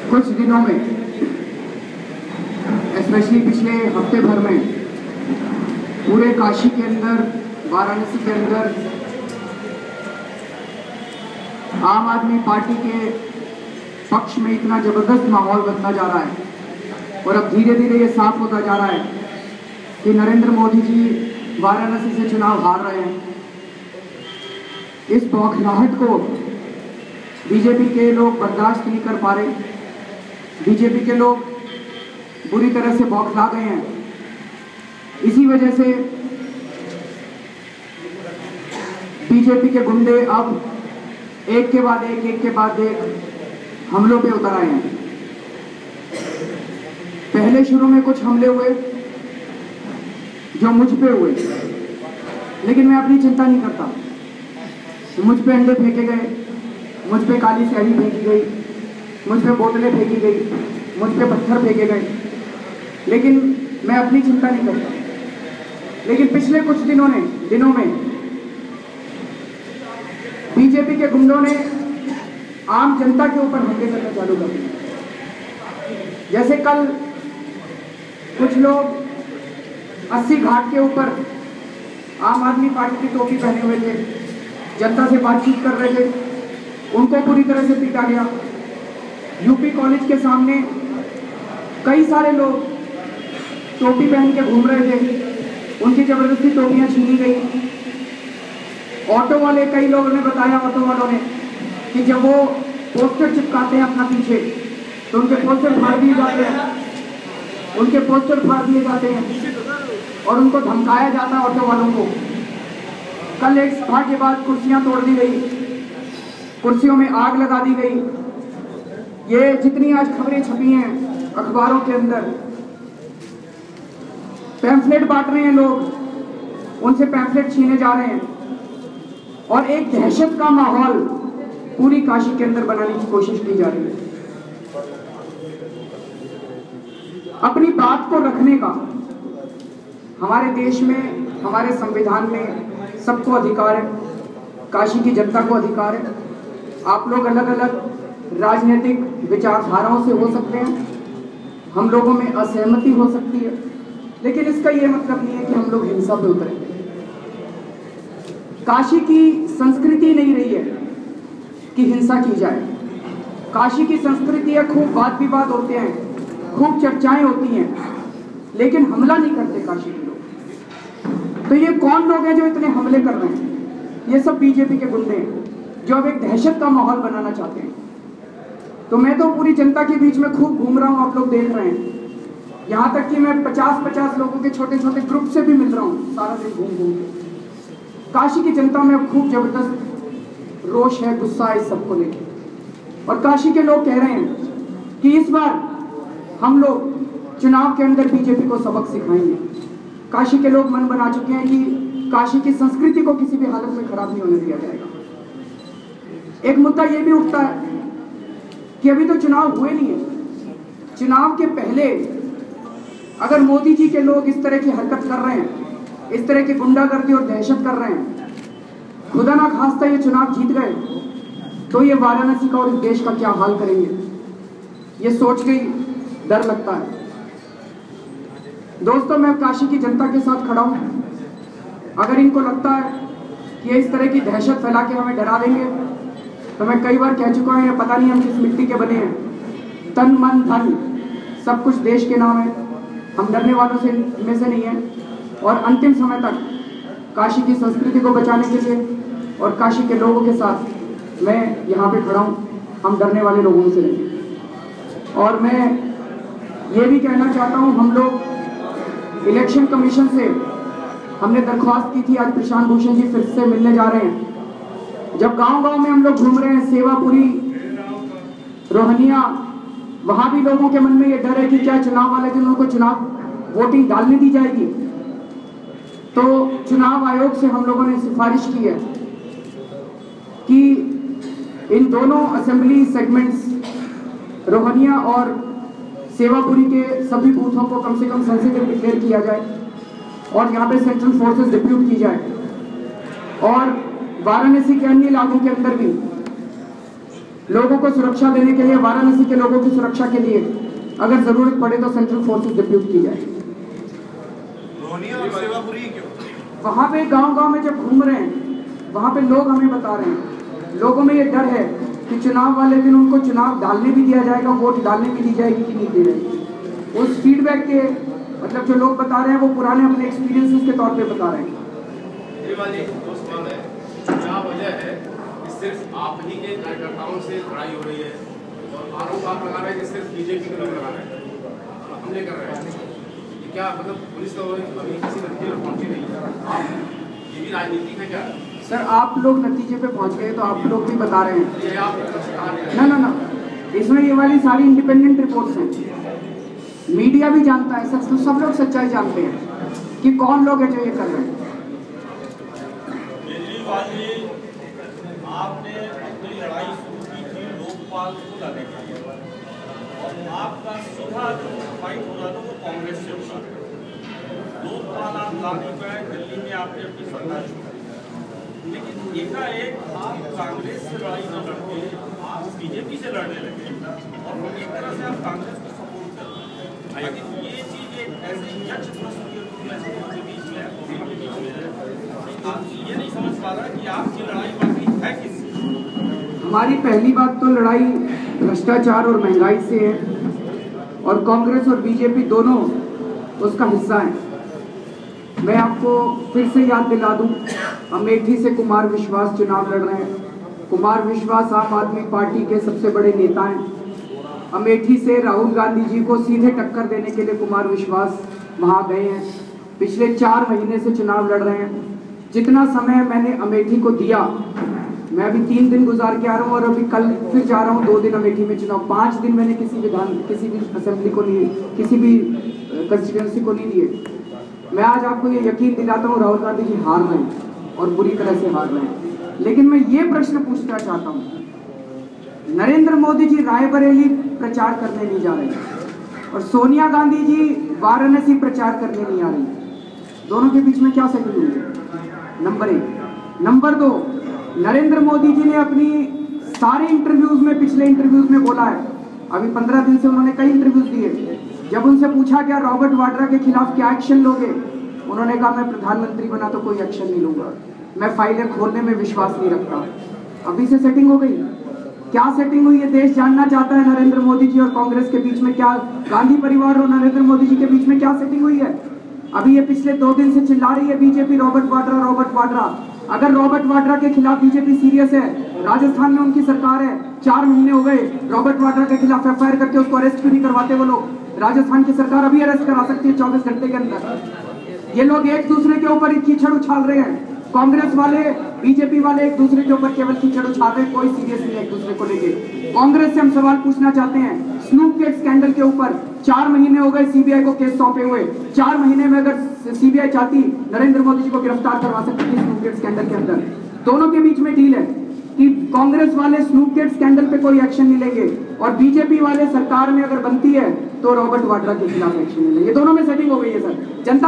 कुछ दिनों में, स्पेशली पिछले हफ्ते भर में, पूरे काशी के अंदर, वाराणसी के अंदर आम आदमी पार्टी के पक्ष में इतना जबरदस्त माहौल बनता जा रहा है और अब धीरे धीरे ये साफ होता जा रहा है कि नरेंद्र मोदी जी वाराणसी से चुनाव हार रहे हैं। इस बौखलाहट को बीजेपी के लोग बर्दाश्त नहीं कर पा रहे। बीजेपी के लोग बुरी तरह से बौखला गए हैं। इसी वजह से बीजेपी के गुंडे अब एक के बाद एक हमलों पे उतर आए हैं। पहले शुरू में कुछ हमले हुए जो मुझ पे हुए, लेकिन मैं अपनी चिंता नहीं करता। मुझ पे अंडे फेंके गए, मुझ पे काली स्याही फेंकी गई, मुझ पे बोतलें फेंकी गई, मुझ पे पत्थर फेंके गए, लेकिन मैं अपनी चिंता नहीं करता। लेकिन पिछले कुछ दिनों में बीजेपी के गुंडों ने आम जनता के ऊपर हमले करना चालू कर दिया। जैसे कल कुछ लोग 80 घाट के ऊपर आम आदमी पार्टी की टोपी पहने हुए थे, जनता से बातचीत कर रहे थे, उनको पूरी तरह से पीटा गया। यूपी कॉलेज के सामने कई सारे लोग टोपी पहन के घूम रहे थे, उनकी जबरदस्ती टोपियां छीनी गई। ऑटो वाले, कई लोगों ने बताया, ऑटो वालों ने, कि जब वो पोस्टर चिपकाते हैं अपना पीछे तो उनके पोस्टर फाड़ दिए जाते हैं, और उनको धमकाया जाता है ऑटो वालों को। कल एक सभा के बाद कुर्सियां तोड़ दी गई, कुर्सियों में आग लगा दी गई। ये जितनी आज खबरें छपी हैं अखबारों के अंदर, पैम्फलेट बांट रहे हैं लोग, उनसे पैम्फलेट छीने जा रहे हैं और एक दहशत का माहौल पूरी काशी के अंदर बनाने की कोशिश की जा रही है। अपनी बात को रखने का हमारे देश में, हमारे संविधान में सबको अधिकार है, काशी की जनता को अधिकार है। आप लोग अलग अलग राजनीतिक विचारधाराओं से हो सकते हैं, हम लोगों में असहमति हो सकती है, लेकिन इसका ये मतलब नहीं है कि हम लोग हिंसा पे उतरेंगे। काशी की संस्कृति नहीं रही है कि हिंसा की जाए। काशी की संस्कृति है, खूब वाद विवाद होते हैं, खूब चर्चाएं होती हैं, लेकिन हमला नहीं करते काशी के लोग। तो ये कौन लोग हैं जो इतने हमले कर रहे हैं? ये सब बीजेपी के गुंडे हैं जो अब एक दहशत का माहौल बनाना चाहते हैं। तो मैं तो पूरी जनता के बीच में खूब घूम रहा हूँ, आप लोग देख रहे हैं। यहाँ तक कि मैं 50-50 लोगों के छोटे छोटे ग्रुप से भी मिल रहा हूँ सारा दिन घूम के। काशी की जनता में अब खूब जबरदस्त रोष है, गुस्सा है इस सबको लेके। और काशी के लोग कह रहे हैं कि इस बार हम लोग चुनाव के अंदर बीजेपी को सबक सिखाएंगे। काशी के लोग मन बना चुके हैं कि काशी की संस्कृति को किसी भी हालत में खराब नहीं होने दिया जाएगा। एक मुद्दा ये भी उठता है कि अभी तो चुनाव हुए नहीं है, चुनाव के पहले अगर मोदी जी के लोग इस तरह की हरकत कर रहे हैं, इस तरह की गुंडागर्दी और दहशत कर रहे हैं, खुदा ना खास्ता ये चुनाव जीत गए तो ये वाराणसी का और इस देश का क्या हाल करेंगे, ये सोच के डर लगता है। दोस्तों, मैं काशी की जनता के साथ खड़ा हूं। अगर इनको लगता है कि ये इस तरह की दहशत फैला के हमें डरा देंगे, तो मैं कई बार कह चुका हूं, पता नहीं हम किस मिट्टी के बने हैं, तन मन धन सब कुछ देश के नाम है, हम डरने वालों में से नहीं है। और अंतिम समय तक काशी की संस्कृति को बचाने के लिए और काशी के लोगों के साथ मैं यहाँ पे खड़ा हूँ, हम डरने वाले लोगों से नहीं। और मैं ये भी कहना चाहता हूँ, हम लोग इलेक्शन कमीशन से हमने दरख्वास्त की थी, आज प्रशांत भूषण जी फिर से मिलने जा रहे हैं। जब गांव-गांव में हम लोग घूम रहे हैं, सेवापुरी, रोहनिया, वहां भी लोगों के मन में ये डर है कि क्या चुनाव वाले दिन उनको चुनाव वोटिंग डालने दी जाएगी। तो चुनाव आयोग से हम लोगों ने सिफारिश की है कि इन दोनों असेंबली सेगमेंट्स रोहनिया और सेवापुरी के सभी बूथों को कम से कम सेंसिटिव डिक्लेयर किया जाए और यहाँ पे सेंट्रल फोर्सेस डिप्यूट की जाए। और वाराणसी के अन्य इलाकों के अंदर भी लोगों को सुरक्षा देने के लिए, वाराणसी के लोगों की सुरक्षा के लिए अगर जरूरत पड़े तो सेंट्रल फोर्सेस डिप्यूट की जाए। वहां पे गांव-गांव में जब घूम रहे हैं, वहां पे लोग हमें बता रहे हैं, लोगों में ये डर है कि चुनाव वाले दिन उनको चुनाव डालने भी दिया जाएगा, वोट डालने भी दी जाएगी कि नहीं दी जाएगी। उस फीडबैक के मतलब जो लोग बता रहे हैं वो पुराने अपने एक्सपीरियंसेस के तौर पे बता रहे हैं। क्या वजह है कि सिर्फ आप ही के कार्यकर्ताओं से लड़ाई हो रही है और आरोप आप लगा रहे हैं कि सिर्फ बीजेपी के लोग लगा रहे हैं, हमले कर रहे हैं? ये क्या मतलब पुलिस तो अभी किसी नतीजे पर पहुंची नहीं है, ये भी राजनीति है क्या? सर आप लोग नतीजे पे पहुंच गए तो आप लोग भी बता रहे हैं। ना इसमें ये वाली सारी इंडिपेंडेंट रिपोर्ट्स हैं, मीडिया भी जानता है, सब लोग सच्चाई जानते हैं कि कौन लोग हैं जो ये कर रहे हैं। केजरीवाल जी, आपने अपनी लड़ाई शुरू की थी लोकपाल को लाने के लिए और आपका सीधा जो फाइट हो रहा था वो कांग्रेस से हुआ। लोकपाल आप ला नहीं पाए, दिल्ली में आपने अपनी सरकार छोड़ी, लेकिन एकाएक आप कांग्रेस से लड़ाई न लड़के आप बीजेपी से लड़ने लगे और एक तरह से आप कांग्रेस को सपोर्ट कर रहे हैं। लेकिन ये चीज एक ऐसे यक्ष प्रश्न के रूप में के बीच में आप ये नहीं समझ पा रहा कि आपकी लड़ाई वाकई है किससे? हमारी पहली बात तो लड़ाई भ्रष्टाचार और महंगाई से है और कांग्रेस और बीजेपी दोनों उसका हिस्सा है। मैं आपको फिर से याद दिला दूं, अमेठी से कुमार विश्वास चुनाव लड़ रहे हैं। कुमार विश्वास आम आदमी पार्टी के सबसे बड़े नेता हैं। अमेठी से राहुल गांधी जी को सीधे टक्कर देने के लिए कुमार विश्वास वहां गए हैं। पिछले 4 महीने से चुनाव लड़ रहे हैं। जितना समय मैंने अमेठी को दिया, मैं अभी 3 दिन गुजार के आ रहा हूँ और अभी कल फिर जा रहा हूँ 2 दिन अमेठी में चुनाव। 5 दिन मैंने किसी भी असेंबली को नहीं, किसी भी कंस्टिट्यूएंसी को नहीं दिए। मैं आज आपको ये यकीन दिलाता हूँ राहुल गांधी जी हार रहे हैं और बुरी तरह से हार रहे हैं। लेकिन मैं ये प्रश्न पूछना चाहता हूँ, नरेंद्र मोदी जी रायबरेली प्रचार करने नहीं जा रहे और सोनिया गांधी जी वाराणसी प्रचार करने नहीं आ रही। दोनों के बीच में क्या सेटिंग हुई है? नंबर 1। नंबर 2, नरेंद्र मोदी जी ने अपनी सारे इंटरव्यूज में, पिछले इंटरव्यूज में बोला है, अभी 15 दिन से उन्होंने कई इंटरव्यूज दिए। जब उनसे पूछा गया रॉबर्ट वाड्रा के खिलाफ क्या एक्शन लोगे, उन्होंने कहा मैं प्रधानमंत्री बना तो कोई एक्शन नहीं लूंगा, मैं फाइलें खोलने में विश्वास नहीं रखता। अभी से सेटिंग हो गई। क्या सेटिंग हुई है देश जानना चाहता है। नरेंद्र मोदी जी और कांग्रेस के बीच में क्या, गांधी परिवार और नरेंद्र मोदी जी के बीच में क्या सेटिंग हुई है? अभी ये पिछले 2 दिन से चिल्ला रही है BJP Robert Vadra, Robert Vadra. अगर रॉबर्ट वाड्रा के खिलाफ बीजेपी सीरियस है, राजस्थान में उनकी सरकार है, 4 महीने हो गए, रॉबर्ट वाड्रा के खिलाफ एफआईआर करके उसको अरेस्ट क्यों नहीं करवाते वो लोग? राजस्थान की सरकार अभी अरेस्ट करा सकती है 24 घंटे के अंदर। ये लोग एक दूसरे के ऊपर कीचड़ उछाल रहे हैं। कांग्रेस वाले, बीजेपी वाले एक दूसरे के ऊपर केवल कीचड़ उछाल रहे हैं, कोई सीरियस नहीं है एक दूसरे को लेके। कांग्रेस से हम सवाल पूछना चाहते हैं, स्नूपगेट स्कैंडल के ऊपर 4 महीने हो गए सीबीआई को केस सौंपे हुए। 4 महीने में अगर सीबीआई चाहती नरेंद्र मोदी जी को गिरफ्तार करवा सकती थी स्नूपगेट स्कैंडल के अंदर। दोनों के बीच में डील है कि कांग्रेस वाले स्नूपगेट स्कैंडल पे कोई एक्शन नहीं लेंगे और बीजेपी वाले सरकार में अगर बनती है तो रॉबर्ट वाड्रा के खिलाफ एक्शन नहीं लेंगे। दोनों में सेटिंग हो गई है सर। जनता